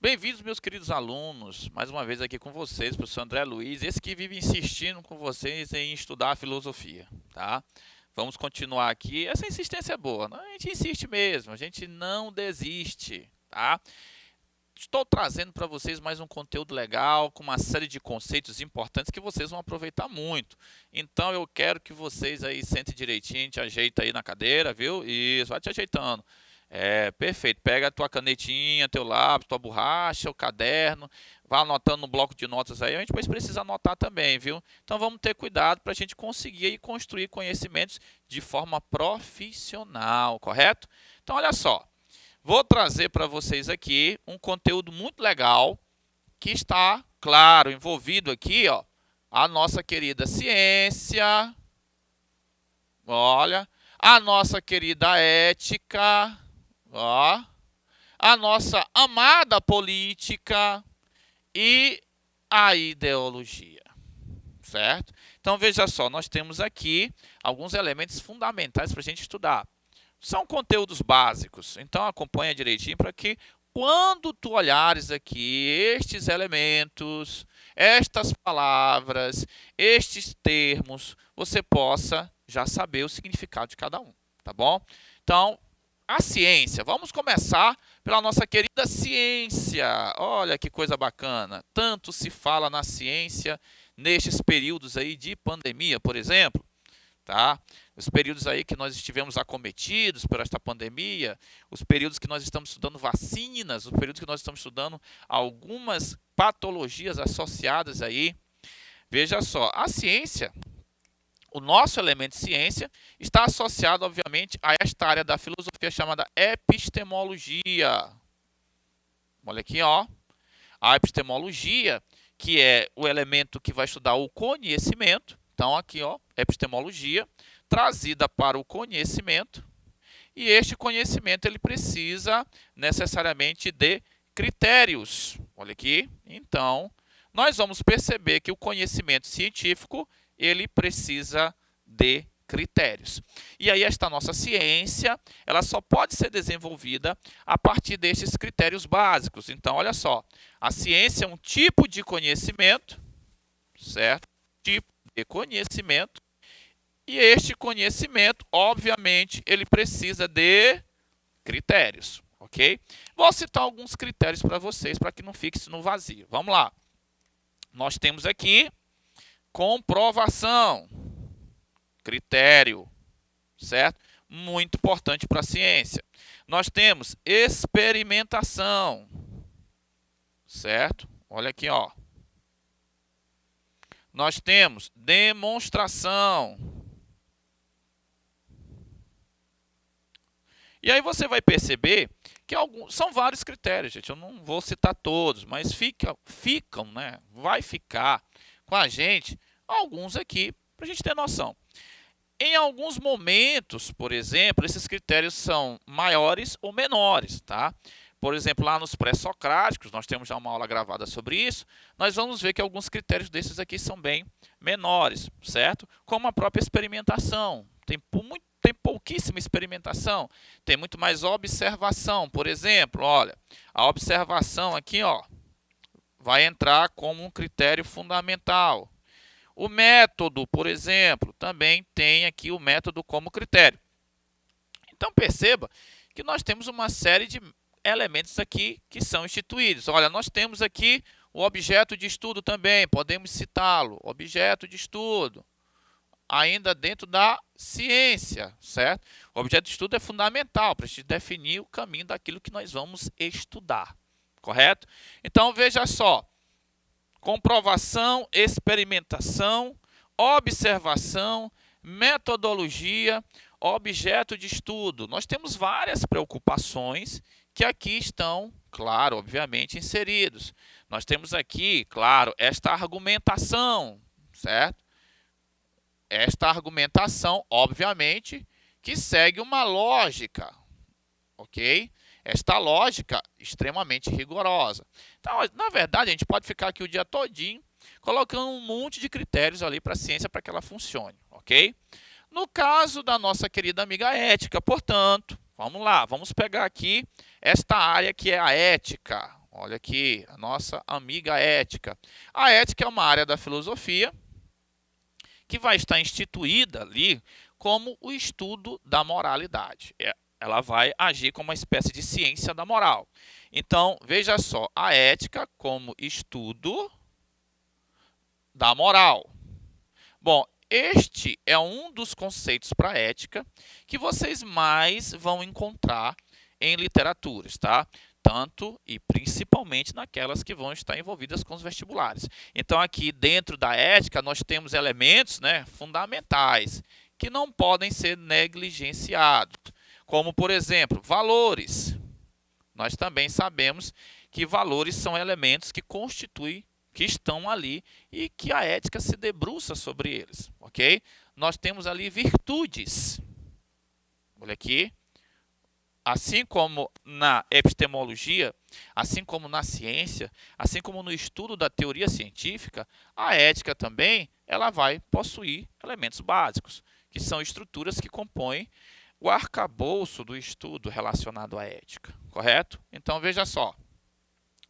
Bem-vindos, meus queridos alunos, mais uma vez aqui com vocês, professor André Luiz, esse que vive insistindo com vocês em estudar filosofia, tá? Vamos continuar aqui, essa insistência é boa, né? A gente insiste mesmo, a gente não desiste, tá? Estou trazendo para vocês mais um conteúdo legal, com uma série de conceitos importantes que vocês vão aproveitar muito. Então, eu quero que vocês aí sentem direitinho, te ajeita aí na cadeira, viu? Isso, vai te ajeitando. Perfeito. Pega a tua canetinha, teu lápis, tua borracha, o caderno, vá anotando no bloco de notas aí. A gente depois precisa anotar também, viu? Então, vamos ter cuidado para a gente conseguir aí construir conhecimentos de forma profissional, correto? Então, olha só. Vou trazer para vocês aqui um conteúdo muito legal que está, claro, envolvido aqui, ó, a nossa querida ciência, olha, a nossa querida ética, ó, a nossa amada política e a ideologia, certo? Então, veja só, nós temos aqui alguns elementos fundamentais para a gente estudar. São conteúdos básicos, então acompanha direitinho para que quando tu olhares aqui estes elementos, estas palavras, estes termos, você possa já saber o significado de cada um, tá bom? Então, a ciência, vamos começar pela nossa querida ciência. Olha que coisa bacana, tanto se fala na ciência nestes períodos aí de pandemia, por exemplo. Tá? Os períodos aí que nós estivemos acometidos por esta pandemia, os períodos que nós estamos estudando vacinas, os períodos que nós estamos estudando algumas patologias associadas aí. Veja só, a ciência, o nosso elemento de ciência está associado, obviamente, a esta área da filosofia chamada epistemologia. Olha aqui, ó. A epistemologia, que é o elemento que vai estudar o conhecimento. Então, aqui, ó, epistemologia, trazida para o conhecimento. E este conhecimento, ele precisa necessariamente de critérios. Olha aqui. Então, nós vamos perceber que o conhecimento científico, ele precisa de critérios. E aí, esta nossa ciência, ela só pode ser desenvolvida a partir destes critérios básicos. Então, olha só, a ciência é um tipo de conhecimento, certo? Tipo de conhecimento, e este conhecimento, obviamente, ele precisa de critérios, ok? Vou citar alguns critérios para vocês, para que não fique isso no vazio. Vamos lá. Nós temos aqui comprovação, critério, certo? Muito importante para a ciência. Nós temos experimentação, certo? Olha aqui, ó. Nós temos demonstração. E aí você vai perceber que são vários critérios, gente. Eu não vou citar todos, mas ficam, né? Vai ficar com a gente alguns aqui para a gente ter noção. Em alguns momentos, por exemplo, esses critérios são maiores ou menores, tá? Por exemplo, lá nos pré-socráticos, nós temos já uma aula gravada sobre isso, nós vamos ver que alguns critérios desses aqui são bem menores, certo? Como a própria experimentação. Tem pouquíssima experimentação, tem muito mais observação. Por exemplo, olha, a observação aqui, ó, vai entrar como um critério fundamental. O método, por exemplo, também tem aqui o método como critério. Então, perceba que nós temos uma série de elementos aqui que são instituídos. Olha, nós temos aqui o objeto de estudo também, podemos citá-lo, objeto de estudo, ainda dentro da ciência, certo? O objeto de estudo é fundamental para a gente definir o caminho daquilo que nós vamos estudar, correto? Então, veja só, comprovação, experimentação, observação, metodologia, objeto de estudo. Nós temos várias preocupações que aqui estão, claro, obviamente, inseridos. Nós temos aqui, claro, esta argumentação, certo? Esta argumentação, obviamente, que segue uma lógica, ok? Esta lógica extremamente rigorosa. Então, na verdade, a gente pode ficar aqui o dia todinho colocando um monte de critérios ali para a ciência para que ela funcione, ok? No caso da nossa querida amiga ética, portanto, vamos lá, vamos pegar aqui esta área que é a ética. Olha aqui, a nossa amiga ética. A ética é uma área da filosofia que vai estar instituída ali como o estudo da moralidade. Ela vai agir como uma espécie de ciência da moral. Então, veja só, a ética como estudo da moral. Bom, este é um dos conceitos para a ética que vocês mais vão encontrar em literaturas, tá? Tanto e principalmente naquelas que vão estar envolvidas com os vestibulares. Então, aqui dentro da ética, nós temos elementos, né, fundamentais que não podem ser negligenciados, como, por exemplo, valores. Nós também sabemos que valores são elementos que constituem, que estão ali e que a ética se debruça sobre eles, ok? Nós temos ali virtudes. Olha aqui. Assim como na epistemologia, assim como na ciência, assim como no estudo da teoria científica, a ética também ela vai possuir elementos básicos, que são estruturas que compõem o arcabouço do estudo relacionado à ética, correto? Então, veja só,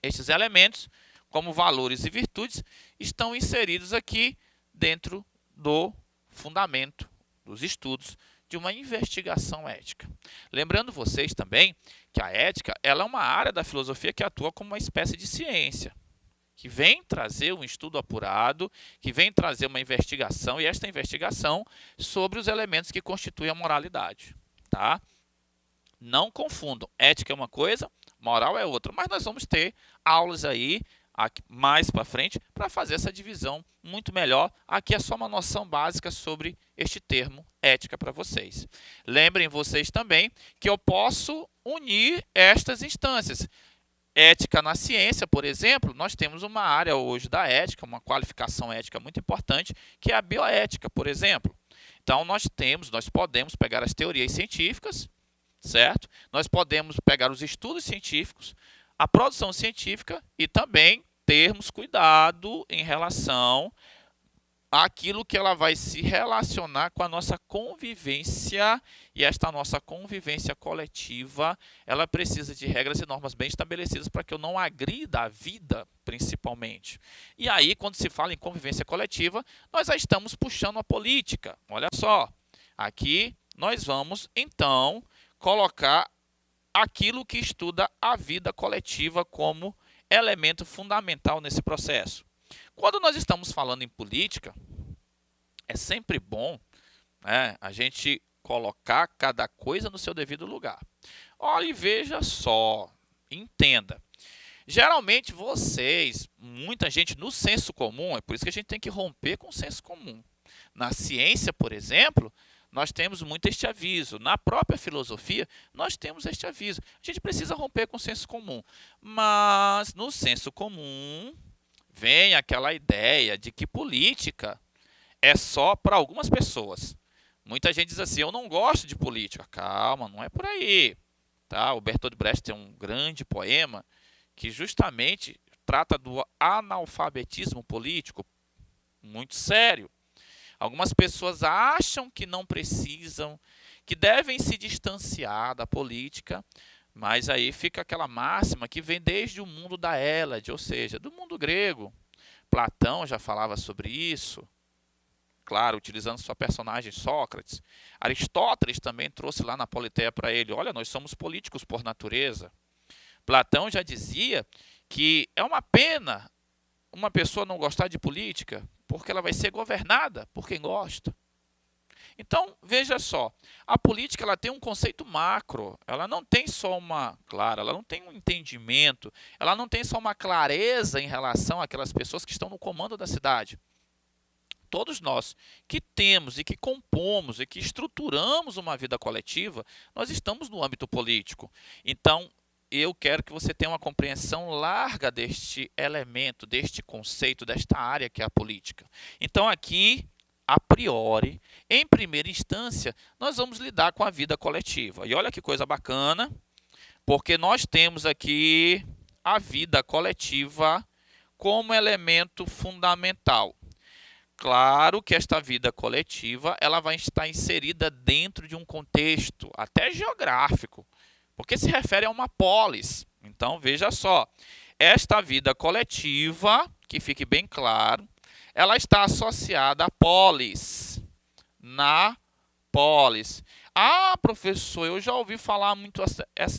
estes elementos, como valores e virtudes, estão inseridos aqui dentro do fundamento dos estudos de uma investigação ética. Lembrando vocês também que a ética ela é uma área da filosofia que atua como uma espécie de ciência, que vem trazer um estudo apurado, que vem trazer uma investigação, e esta investigação sobre os elementos que constituem a moralidade. Tá? Não confundam, ética é uma coisa, moral é outra, mas nós vamos ter aulas aí mais para frente para fazer essa divisão muito melhor. Aqui é só uma noção básica sobre este termo ética para vocês. Lembrem vocês também que eu posso unir estas instâncias. Ética na ciência, por exemplo, nós temos uma área hoje da ética, uma qualificação ética muito importante, que é a bioética, por exemplo. Então, nós podemos pegar as teorias científicas, certo? Nós podemos pegar os estudos científicos, a produção científica e também termos cuidado em relação àquilo que ela vai se relacionar com a nossa convivência, e esta nossa convivência coletiva, ela precisa de regras e normas bem estabelecidas para que eu não agrida a vida, principalmente. E aí, quando se fala em convivência coletiva, nós já estamos puxando a política. Olha só, aqui nós vamos, então, colocar aquilo que estuda a vida coletiva como elemento fundamental nesse processo. Quando nós estamos falando em política, é sempre bom, né, a gente colocar cada coisa no seu devido lugar. Olha e veja só, entenda. Geralmente vocês, muita gente no senso comum, é por isso que a gente tem que romper com o senso comum. Na ciência, por exemplo, nós temos muito este aviso. Na própria filosofia, nós temos este aviso. A gente precisa romper com o senso comum. Mas no senso comum vem aquela ideia de que política é só para algumas pessoas. Muita gente diz assim, eu não gosto de política. Calma, não é por aí. Tá? O Bertolt Brecht tem um grande poema que justamente trata do analfabetismo político, muito sério. Algumas pessoas acham que não precisam, que devem se distanciar da política, mas aí fica aquela máxima que vem desde o mundo da Hélade, ou seja, do mundo grego. Platão já falava sobre isso, claro, utilizando sua personagem Sócrates. Aristóteles também trouxe lá na Politeia para ele, olha, nós somos políticos por natureza. Platão já dizia que é uma pena uma pessoa não gostar de política, porque ela vai ser governada por quem gosta. Então, veja só, a política ela tem um conceito macro, ela não tem só ela não tem um entendimento, ela não tem só uma clareza em relação àquelas pessoas que estão no comando da cidade. Todos nós que temos e que compomos e que estruturamos uma vida coletiva, nós estamos no âmbito político. Então, eu quero que você tenha uma compreensão larga deste elemento, deste conceito, desta área que é a política. Então, aqui, a priori, em primeira instância, nós vamos lidar com a vida coletiva. E olha que coisa bacana, porque nós temos aqui a vida coletiva como elemento fundamental. Claro que esta vida coletiva ela vai estar inserida dentro de um contexto, até geográfico, porque se refere a uma polis. Então, veja só, esta vida coletiva, que fique bem claro, ela está associada à polis, na polis. Ah, professor, eu já ouvi falar muito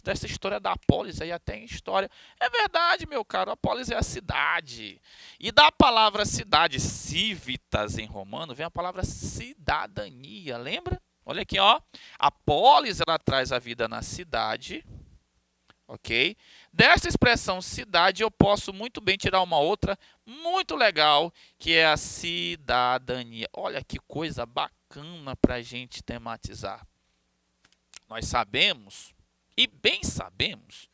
dessa história da polis aí até em história. É verdade, meu caro, a polis é a cidade. E da palavra cidade, civitas em romano, vem a palavra cidadania, lembra? Olha aqui, ó. A polis, ela traz a vida na cidade, ok? Dessa expressão cidade, eu posso muito bem tirar uma outra muito legal, que é a cidadania. Olha que coisa bacana para a gente tematizar. Nós sabemos, e bem sabemos,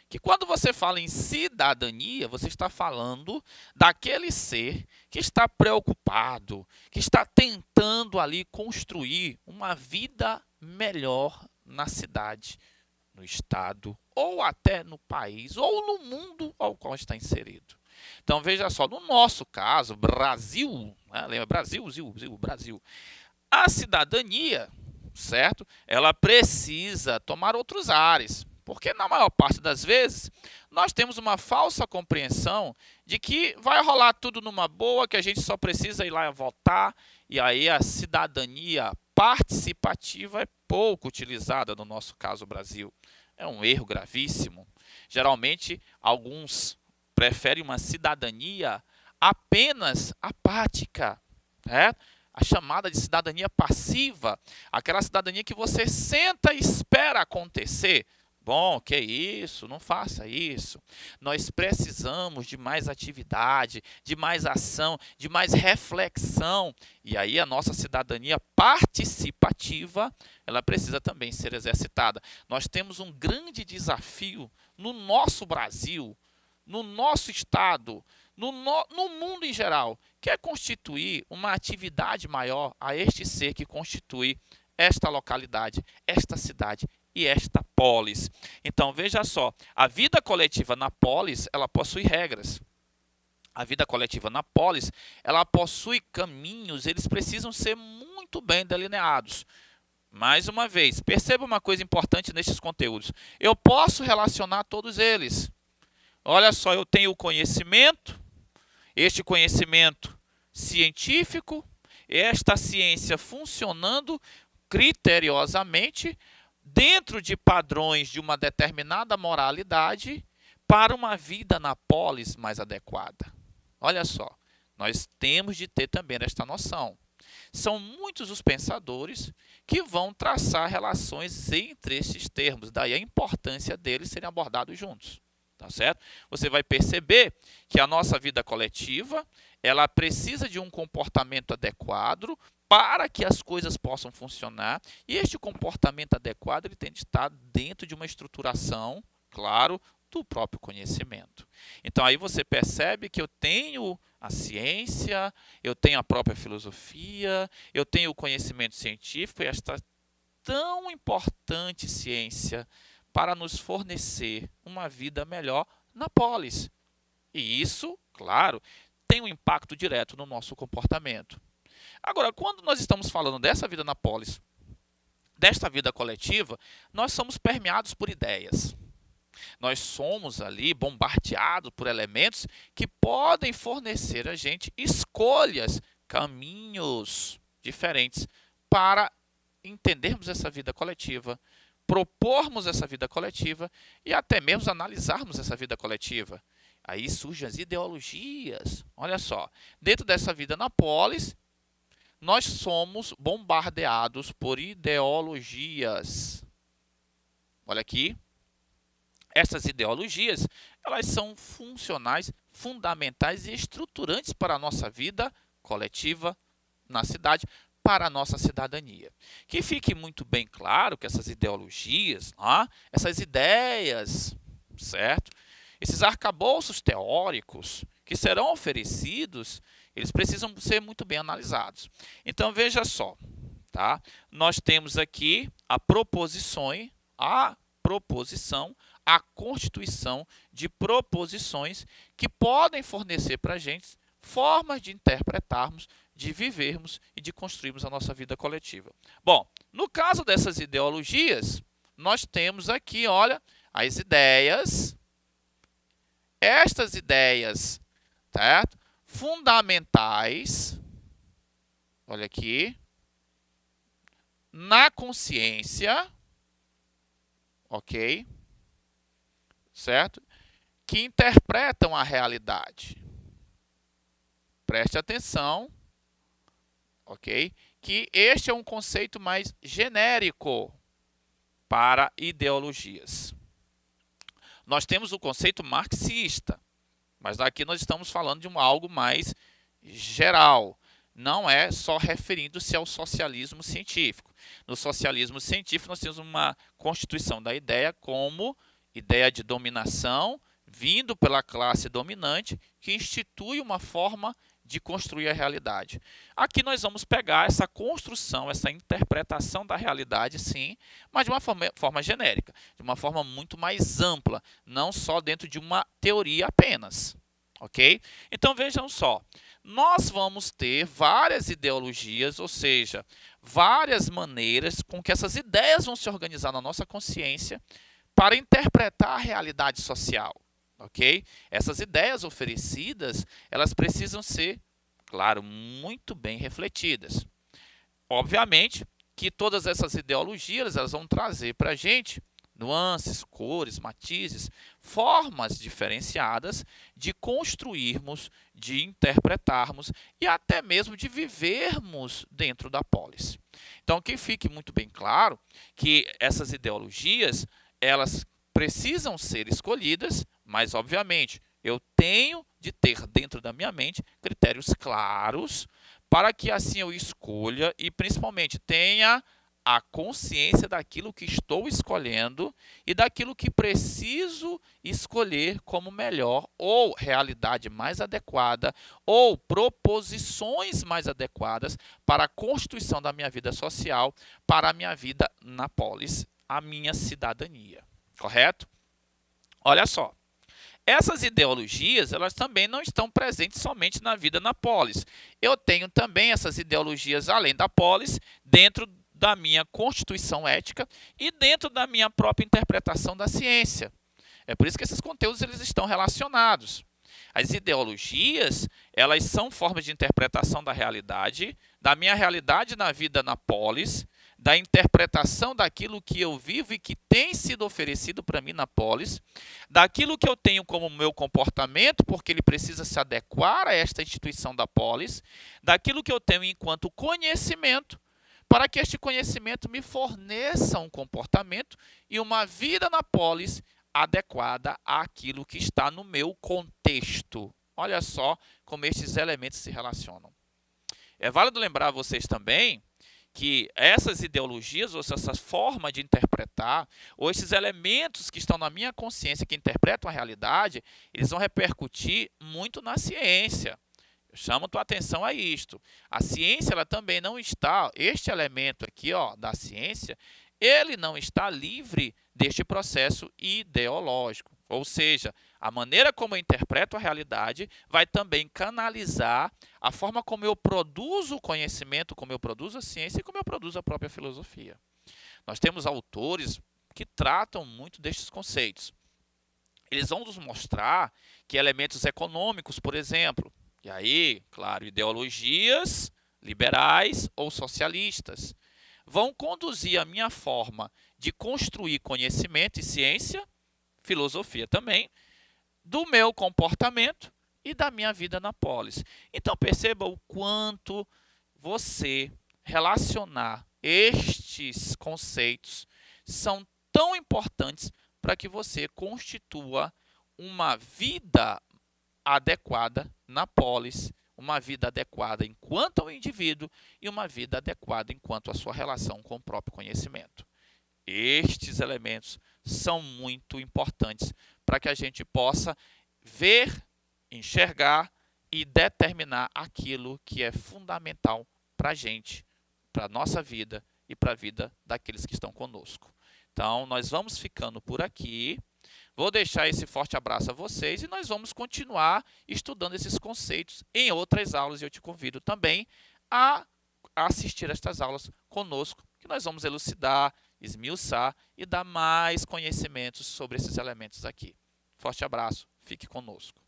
que quando você fala em cidadania, você está falando daquele ser que está preocupado, que está tentando ali construir uma vida melhor na cidade, no estado, ou até no país, ou no mundo ao qual está inserido. Então, veja só, no nosso caso, Brasil, né? Lembra? Brasil. A cidadania, certo? Ela precisa tomar outros ares, porque na maior parte das vezes nós temos uma falsa compreensão de que vai rolar tudo numa boa, que a gente só precisa ir lá votar, e aí a cidadania participativa é pouco utilizada no nosso caso Brasil. É um erro gravíssimo. Geralmente, alguns preferem uma cidadania apenas apática, né? A chamada de cidadania passiva, aquela cidadania que você senta e espera acontecer. Bom, que isso, não faça isso. Nós precisamos de mais atividade, de mais ação, de mais reflexão. E aí a nossa cidadania participativa, ela precisa também ser exercitada. Nós temos um grande desafio no nosso Brasil, no nosso estado, no mundo em geral, que é constituir uma atividade maior a este ser que constitui esta localidade, esta cidade e esta polis. Então, veja só, a vida coletiva na polis, ela possui regras. A vida coletiva na polis, ela possui caminhos, eles precisam ser muito bem delineados. Mais uma vez, perceba uma coisa importante nesses conteúdos. Eu posso relacionar todos eles. Olha só, eu tenho o conhecimento, este conhecimento científico, esta ciência funcionando criteriosamente dentro de padrões de uma determinada moralidade para uma vida na polis mais adequada. Olha só, nós temos de ter também esta noção. São muitos os pensadores que vão traçar relações entre esses termos, daí a importância deles serem abordados juntos. Tá certo? Você vai perceber que a nossa vida coletiva, ela precisa de um comportamento adequado para que as coisas possam funcionar, e este comportamento adequado ele tem de estar dentro de uma estruturação, claro, do próprio conhecimento. Então aí você percebe que eu tenho a ciência, eu tenho a própria filosofia, eu tenho o conhecimento científico e esta tão importante ciência para nos fornecer uma vida melhor na polis. E isso, claro, tem um impacto direto no nosso comportamento. Agora, quando nós estamos falando dessa vida na polis, desta vida coletiva, nós somos permeados por ideias. Nós somos ali bombardeados por elementos que podem fornecer a gente escolhas, caminhos diferentes para entendermos essa vida coletiva, propormos essa vida coletiva e até mesmo analisarmos essa vida coletiva. Aí surgem as ideologias. Olha só, dentro dessa vida na polis, nós somos bombardeados por ideologias. Olha aqui, essas ideologias, elas são funcionais, fundamentais e estruturantes para a nossa vida coletiva na cidade, para a nossa cidadania. Que fique muito bem claro que essas ideologias, essas ideias, certo? Esses arcabouços teóricos que serão oferecidos, eles precisam ser muito bem analisados. Então, veja só, tá? Nós temos aqui a proposição, a constituição de proposições que podem fornecer para a gente formas de interpretarmos, de vivermos e de construirmos a nossa vida coletiva. Bom, no caso dessas ideologias, nós temos aqui, olha, as ideias, estas ideias, certo? Fundamentais, olha aqui, na consciência, ok? Certo? Que interpretam a realidade. Preste atenção, ok? Que este é um conceito mais genérico para ideologias. Nós temos o conceito marxista, mas aqui nós estamos falando de algo mais geral. Não é só referindo-se ao socialismo científico. No socialismo científico, nós temos uma constituição da ideia como ideia de dominação, vindo pela classe dominante, que institui uma forma de construir a realidade. Aqui nós vamos pegar essa construção, essa interpretação da realidade, sim, mas de uma forma genérica, de uma forma muito mais ampla, não só dentro de uma teoria apenas. Ok? Então vejam só, nós vamos ter várias ideologias, ou seja, várias maneiras com que essas ideias vão se organizar na nossa consciência para interpretar a realidade social. Ok? Essas ideias oferecidas, elas precisam ser, claro, muito bem refletidas. Obviamente que todas essas ideologias elas vão trazer para a gente nuances, cores, matizes, formas diferenciadas de construirmos, de interpretarmos e até mesmo de vivermos dentro da polis. Então, que fique muito bem claro que essas ideologias, elas precisam ser escolhidas, mas, obviamente, eu tenho de ter dentro da minha mente critérios claros para que assim eu escolha e, principalmente, tenha a consciência daquilo que estou escolhendo e daquilo que preciso escolher como melhor ou realidade mais adequada ou proposições mais adequadas para a constituição da minha vida social, para a minha vida na polis, a minha cidadania. Correto? Olha só. Essas ideologias, elas também não estão presentes somente na vida na polis. Eu tenho também essas ideologias além da polis, dentro da minha constituição ética e dentro da minha própria interpretação da ciência. É por isso que esses conteúdos eles estão relacionados. As ideologias, elas são formas de interpretação da realidade, da minha realidade na vida na polis, da interpretação daquilo que eu vivo e que tem sido oferecido para mim na polis, daquilo que eu tenho como meu comportamento, porque ele precisa se adequar a esta instituição da polis, daquilo que eu tenho enquanto conhecimento, para que este conhecimento me forneça um comportamento e uma vida na polis adequada àquilo que está no meu contexto. Olha só como estes elementos se relacionam. É válido lembrar a vocês também que essas ideologias, ou essa forma de interpretar, ou esses elementos que estão na minha consciência, que interpretam a realidade, eles vão repercutir muito na ciência. Eu chamo a tua atenção a isto. A ciência, ela também não está, este elemento aqui, ó, da ciência, ele não está livre deste processo ideológico. Ou seja, a maneira como eu interpreto a realidade vai também canalizar a forma como eu produzo o conhecimento, como eu produzo a ciência e como eu produzo a própria filosofia. Nós temos autores que tratam muito destes conceitos. Eles vão nos mostrar que elementos econômicos, por exemplo, e aí, claro, ideologias liberais ou socialistas, vão conduzir a minha forma de construir conhecimento e ciência, filosofia também, do meu comportamento e da minha vida na polis. Então perceba o quanto você relacionar estes conceitos são tão importantes para que você constitua uma vida adequada na polis, uma vida adequada enquanto ao indivíduo e uma vida adequada enquanto à sua relação com o próprio conhecimento. Estes elementos são muito importantes para que a gente possa ver, enxergar e determinar aquilo que é fundamental para a gente, para a nossa vida e para a vida daqueles que estão conosco. Então, nós vamos ficando por aqui. Vou deixar esse forte abraço a vocês e nós vamos continuar estudando esses conceitos em outras aulas. E eu te convido também a assistir estas aulas conosco, que nós vamos elucidar, esmiuçar e dar mais conhecimentos sobre esses elementos aqui. Forte abraço, fique conosco.